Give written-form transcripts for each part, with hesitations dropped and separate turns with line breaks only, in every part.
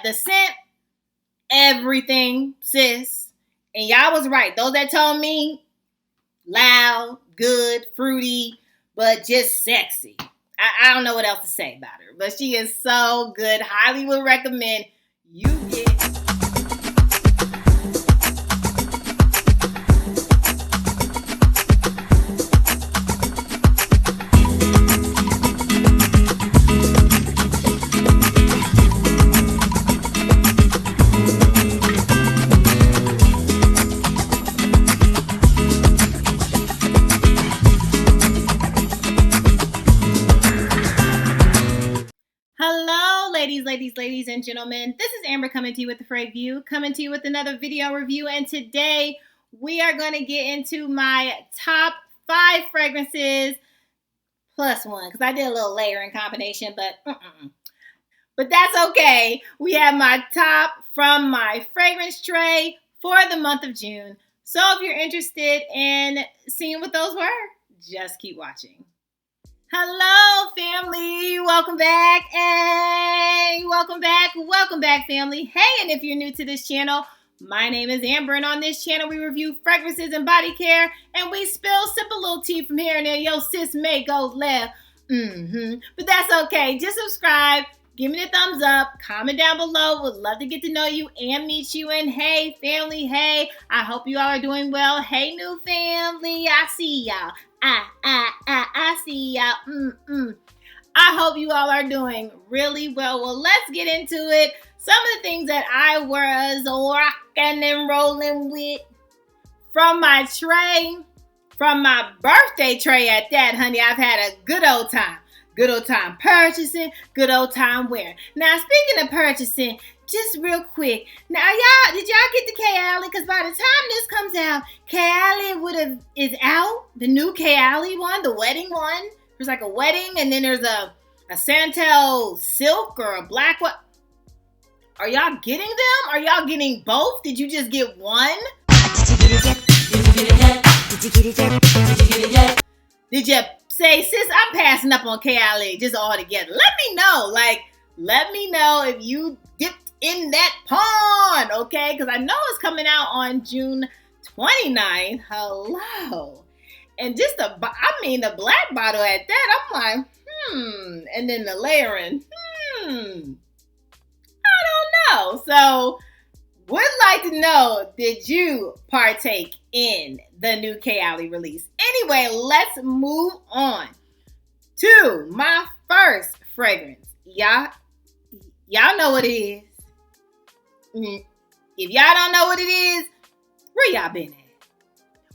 the scent, everything, sis. And y'all was right. Those that told me, loud, good, fruity, but just sexy. I don't know what else to say about her, but she is so good. Highly would recommend you get. Ladies and gentlemen, this is Amber coming to you with the Frag View, coming to you with another video review, and today we are going to get into my top 5 fragrances plus one, because I did a little layering combination, but that's okay. We have my top from my fragrance tray for the month of June, so if you're interested in seeing what those were, just keep watching. Hello, family. Welcome back. Hey, welcome back, family. Hey, and if you're new to this channel, my name is Amber, and on this channel, we review fragrances and body care, and we sip a little tea from here and there. Yo, sis may go left. But that's okay. Just subscribe, give me a thumbs up, comment down below. Would love to get to know you and meet you. And hey, family, hey, I hope you all are doing well. Hey, new family, I see y'all. I see y'all. I hope you all are doing really well. Well, let's get into it. Some of the things that I was rocking and rolling with from my tray, from my birthday tray at that, honey. I've had a good old time. Good old time purchasing, good old time wearing. Now, speaking of purchasing, just real quick. Now, did y'all get the Kayali? Because by the time this comes out, Kayali is out. The new Kayali one, the wedding one. There's like a wedding, and then there's a Santel silk or a black one. Are y'all getting them? Are y'all getting both? Did you just get one? Did you say, sis, I'm passing up on Kayali just all together? Let me know. Let me know if you dipped in that pond, okay? Because I know it's coming out on June 29th. Hello. And just the black bottle at that, I'm like, and then the layering, I don't know. So, would like to know, did you partake in the new Kayali release? Anyway, let's move on to my first fragrance. Y'all know what it is. If y'all don't know what it is, where y'all been at?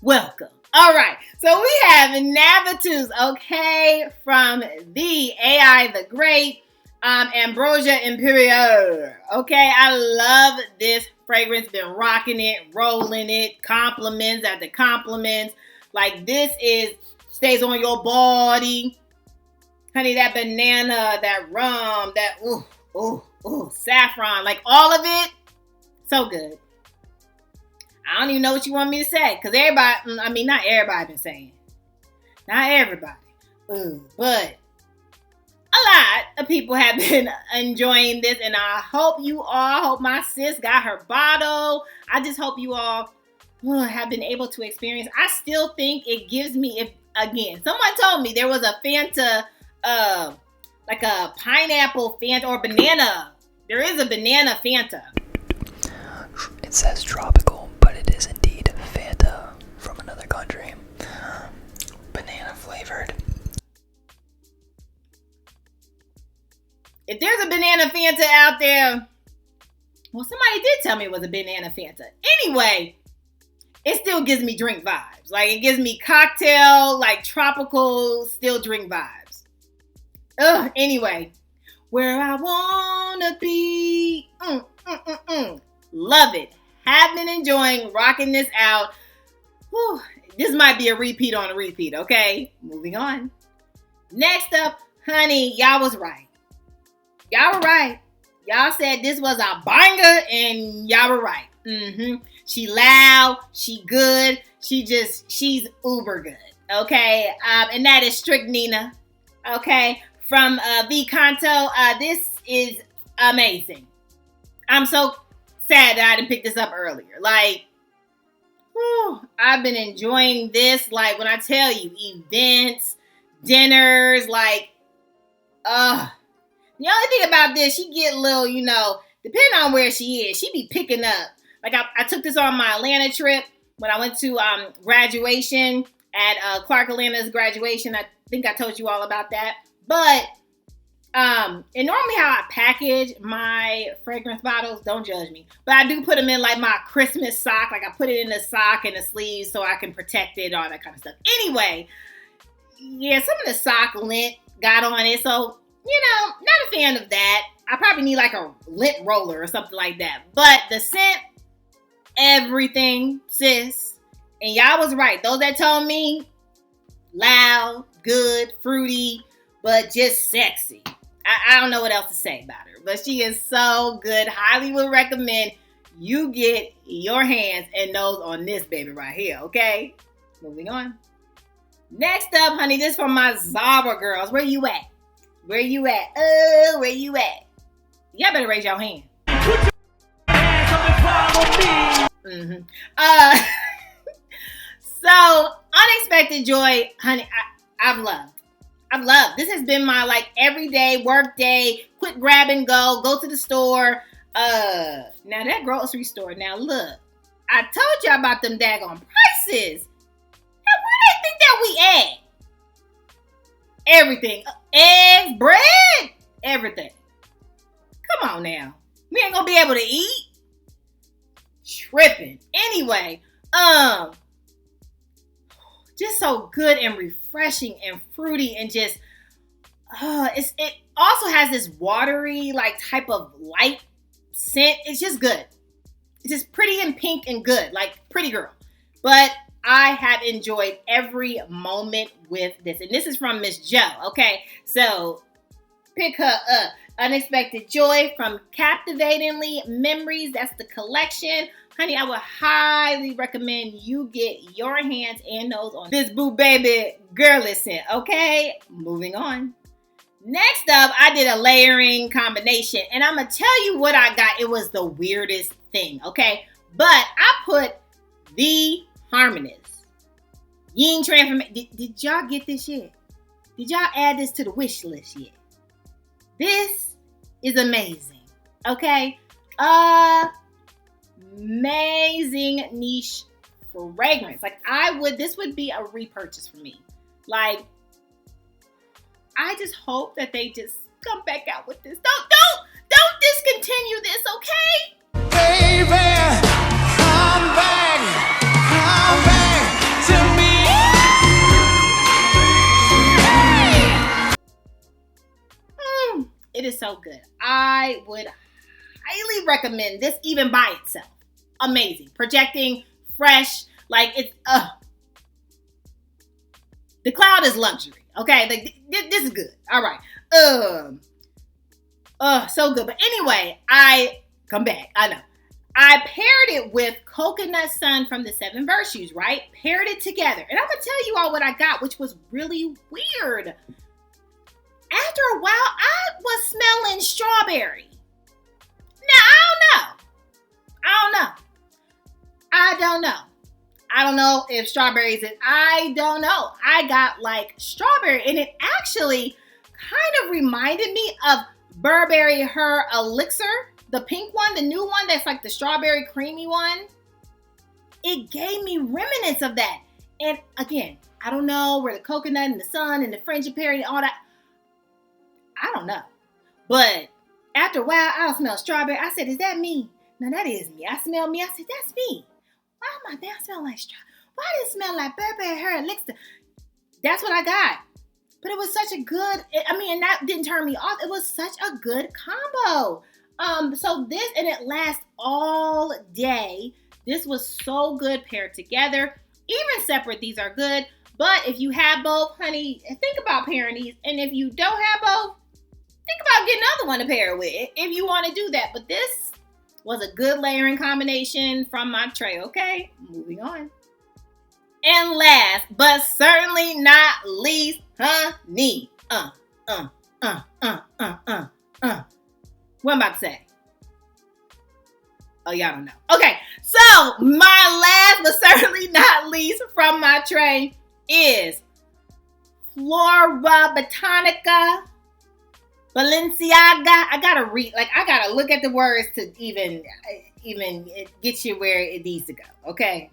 Welcome. All right, so we have Navitus, okay, from the AI the Great, Ambrosia Imperiale. Okay, I love this fragrance. Been rocking it, rolling it, compliments after compliments. Like, this stays on your body. Honey, that banana, that rum, that saffron, like all of it, so good. I don't even know what you want me to say, because everybody, not everybody been saying. Not everybody. But a lot of people have been enjoying this, and I hope my sis got her bottle. I just hope you all have been able to experience. I still think it gives me, someone told me there was a Fanta, like a pineapple Fanta or banana. There is a banana Fanta.
It says tropical, but it is indeed Fanta from another country. Banana flavored.
If there's a banana Fanta out there, well, somebody did tell me it was a banana Fanta. Anyway, it still gives me drink vibes. Like, it gives me cocktail, like tropical, still drink vibes. Anyway, where I wanna be. Love it. Have been enjoying rocking this out. Whew. This might be a repeat on a repeat, okay? Moving on. Next up, honey, y'all was right. Y'all were right. Y'all said this was a banger, and y'all were right. She loud, she good, she's uber good, okay? And that is Stricnina, okay? From V Canto. This is amazing. I'm so sad that I didn't pick this up earlier. Like, whew, I've been enjoying this. Like, when I tell you, events, dinners, like, the only thing about this, she get a little, you know, depending on where she is, she be picking up. Like, I took this on my Atlanta trip when I went to graduation at Clark Atlanta's graduation. I think I told you all about that. But, and normally how I package my fragrance bottles, don't judge me, but I do put them in like my Christmas sock. Like, I put it in the sock and the sleeves so I can protect it, all that kind of stuff. Anyway, yeah, some of the sock lint got on it. So, you know, not a fan of that. I probably need like a lint roller or something like that. But the scent, everything, sis. And y'all was right. Those that told me, loud, good, fruity, but just sexy. I don't know what else to say about her. But she is so good. Highly would recommend you get your hands and nose on this baby right here, okay? Moving on. Next up, honey, this from my Zara girls. Where you at? Where you at? Where you at? Y'all better raise your hand. Put your hands on the So, Unexpected Joy, honey, I've loved. This has been my like everyday work day, quick grab and go to the store. Now that grocery store, now look, I told y'all about them daggone prices. Now where they think that we at? Everything. Eggs, bread, everything. Come on now. We ain't gonna be able to eat. Tripping. Anyway, just so good and refreshing and fruity and just, it also has this watery, like type of light scent. It's just good. It's just pretty and pink and good, like pretty girl. But I have enjoyed every moment with this. And this is from Miss Jo, okay? So pick her up. Unexpected Joy from Captivatingly Memories. That's the collection. Honey, I would highly recommend you get your hands and nose on this boo baby girly scent, okay? Moving on. Next up, I did a layering combination. And I'm going to tell you what I got. It was the weirdest thing, okay? But I put the Harmonist Yin Transformation. Did y'all get this yet? Did y'all add this to the wish list yet? This is amazing. Okay? Amazing niche fragrance. Like this would be a repurchase for me. Like, I just hope that they just come back out with this. Don't discontinue this, okay? Baby, come back to me. It is so good. I would highly recommend this even by itself. Amazing. Projecting, fresh, like it's, the cloud is luxury. Okay, like, this is good. All right. So good. But anyway, I come back. I know. I paired it with Coconut Sun from the 7 Virtues, right? Paired it together. And I'm going to tell you all what I got, which was really weird. After a while, I was smelling strawberry. Now, I don't know if strawberries is, I don't know. I got like strawberry, and it actually kind of reminded me of Burberry Her Elixir, the pink one, the new one that's like the strawberry creamy one. It gave me remnants of that. And again, I don't know where the coconut and the sun and the frangipani and all that, I don't know. But after a while, I smelled strawberry. I said, is that me? No, that is me. I smell me. I said, that's me. Why am I there? I smell like strawberry. Why does it smell like Burberry Her Elixir? That's what I got. But it was such a good, and that didn't turn me off. It was such a good combo. So this, and it lasts all day. This was so good paired together. Even separate, these are good. But if you have both, honey, think about pairing these. And if you don't have both, think about getting another one to pair with if you want to do that. But this was a good layering combination from my tray, okay? Moving on. And last, but certainly not least, honey. What am I about to say? Oh, y'all don't know. Okay, so my last but certainly not least from my tray is Florabotanica Balenciaga. I gotta look at the words to even get you where it needs to go. Okay,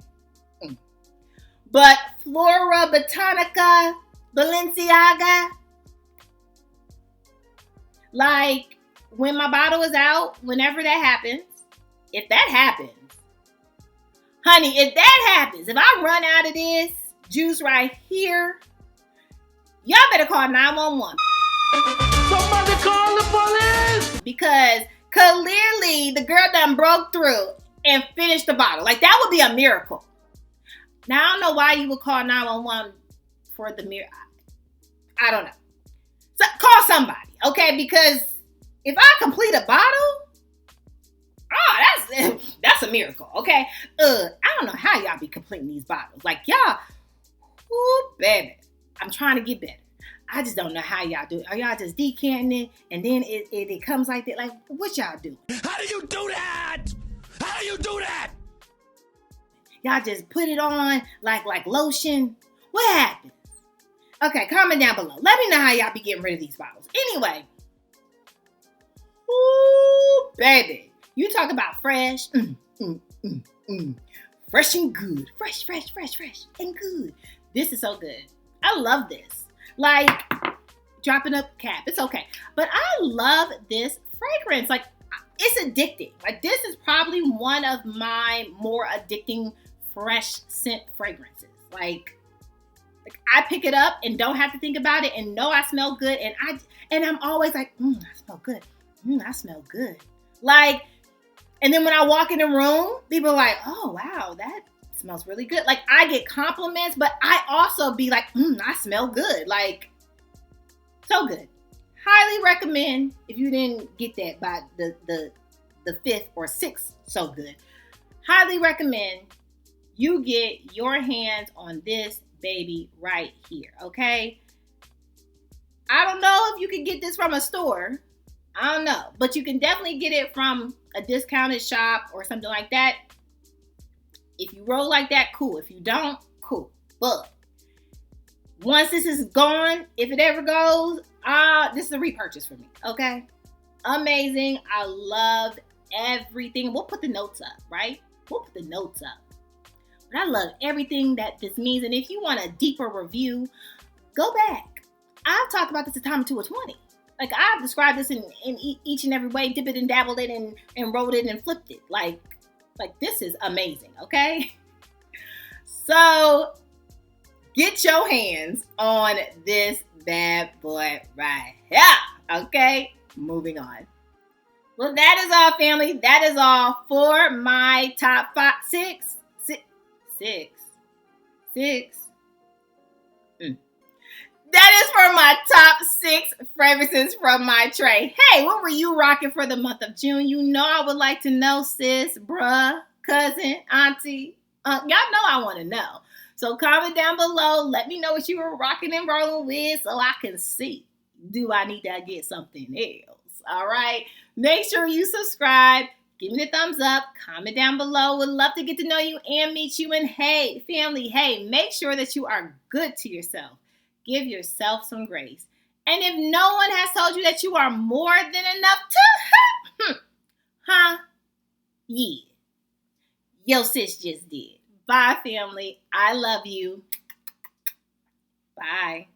but Florabotanica Balenciaga, like when my bottle is out, whenever that happens, if that happens, honey, if I run out of this juice right here, y'all better call 911.
Somebody call the police!
Because clearly the girl done broke through and finished the bottle. Like, that would be a miracle. Now, I don't know why you would call 911 for the miracle. I don't know. So, call somebody, okay? Because if I complete a bottle, that's a miracle, okay? I don't know how y'all be completing these bottles. Like, y'all, ooh, baby, I'm trying to get better. I just don't know how y'all do it. Are y'all just decanting it and then it comes like that? Like, what y'all do?
How do you do that? How do you do that?
Y'all just put it on like lotion? What happens? Okay, comment down below. Let me know how y'all be getting rid of these bottles. Anyway. Ooh, baby. You talk about fresh. Fresh and good. Fresh and good. This is so good. I love this. Like, dropping a cap. It's okay. But I love this fragrance. Like, it's addicting. Like, this is probably one of my more addicting fresh scent fragrances. Like I pick it up and don't have to think about it and know I smell good. And I'm always like, I smell good. I smell good. Like, and then when I walk in the room, people are like, oh, wow, that smells really good. Like, I get compliments, but I also be like, I smell good. Like, so good. Highly recommend, if you didn't get that by the fifth or sixth, so good. Highly recommend you get your hands on this baby right here, okay? I don't know if you can get this from a store. I don't know. But you can definitely get it from a discounted shop or something like that. If you roll like that, cool. If you don't, cool. But once this is gone, if it ever goes, this is a repurchase for me, okay? Amazing. I love everything. We'll put the notes up, right? We'll put the notes up. But I love everything that this means. And if you want a deeper review, go back. I've talked about this a time or two or 20. Like, I've described this in each and every way, dip it and dabbled it and wrote it and flipped it. Like this is amazing, okay? So, get your hands on this bad boy right here, okay? Moving on. Well, that is all, family. That is all for my top six. That is for my top 6 fragrances from my tray. Hey, what were you rocking for the month of June? You know I would like to know, sis, bruh, cousin, auntie. Y'all know I want to know. So comment down below. Let me know what you were rocking and rolling with so I can see. Do I need to get something else? All right. Make sure you subscribe. Give me the thumbs up. Comment down below. Would love to get to know you and meet you. And hey, family, hey, make sure that you are good to yourself. Give yourself some grace. And if no one has told you that you are more than enough to, yeah. Yo, sis just did. Bye, family. I love you. Bye.